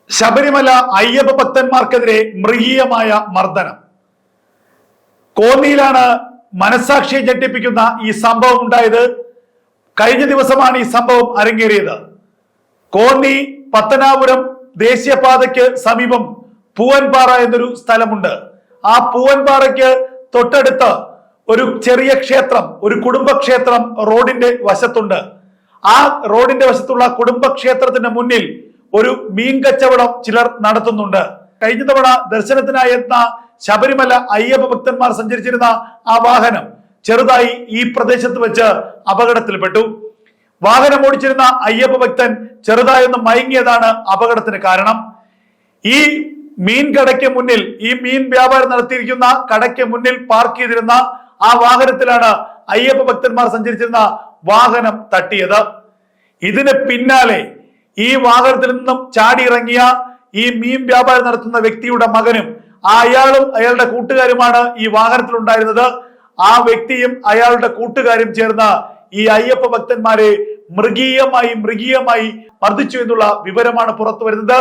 ശബരിമല അയ്യപ്പ ഭക്തന്മാർക്കെതിരെ മൃഗീയമായ മർദ്ദനം. കോന്നിയിലാണ് മനസാക്ഷിയെ ഞെട്ടിപ്പിക്കുന്ന ഈ സംഭവം ഉണ്ടായത്. കഴിഞ്ഞ ദിവസമാണ് ഈ സംഭവം അരങ്ങേറിയത്. കോന്നി പത്തനാപുരം ദേശീയപാതയ്ക്ക് സമീപം പൂവൻപാറ എന്നൊരു സ്ഥലമുണ്ട്. ആ പൂവൻപാറയ്ക്ക് തൊട്ടടുത്ത് ഒരു ചെറിയ ക്ഷേത്രം, ഒരു കുടുംബക്ഷേത്രം റോഡിന്റെ വശത്തുണ്ട്. ആ റോഡിന്റെ വശത്തുള്ള കുടുംബക്ഷേത്രത്തിന്റെ മുന്നിൽ ഒരു മീൻ കച്ചവടം ചിലർ നടത്തുന്നുണ്ട്. കഴിഞ്ഞ തവണ ദർശനത്തിനായി എത്തുന്ന ശബരിമല അയ്യപ്പ ഭക്തന്മാർ സഞ്ചരിച്ചിരുന്ന ആ വാഹനം ചെറുതായി ഈ പ്രദേശത്ത് വെച്ച് അപകടത്തിൽപ്പെട്ടു. വാഹനം ഓടിച്ചിരുന്ന അയ്യപ്പ ഭക്തൻ ചെറുതായൊന്ന് മയങ്ങിയതാണ് അപകടത്തിന് കാരണം. ഈ മീൻ കടയ്ക്ക് മുന്നിൽ, ഈ മീൻ വ്യാപാരം നടത്തിയിരിക്കുന്ന കടയ്ക്ക് മുന്നിൽ പാർക്ക് ചെയ്തിരുന്ന ആ വാഹനത്തിലാണ് അയ്യപ്പ ഭക്തന്മാർ സഞ്ചരിച്ചിരുന്ന വാഹനം തട്ടിയത്. ഇതിന് പിന്നാലെ ഈ വാഹനത്തിൽ നിന്നും ചാടി ഇറങ്ങിയ ഈ മീൻ വ്യാപാരം നടത്തുന്ന വ്യക്തിയുടെ മകനും അയാളും അയാളുടെ കൂട്ടുകാരുമാണ് ഈ വാഹനത്തിൽ ഉണ്ടായിരുന്നത്. ആ വ്യക്തിയും അയാളുടെ കൂട്ടുകാരും ചേർന്ന് ഈ അയ്യപ്പ ഭക്തന്മാരെ മൃഗീയമായി മർദ്ദിച്ചു എന്നുള്ള വിവരമാണ് പുറത്തു വരുന്നത്.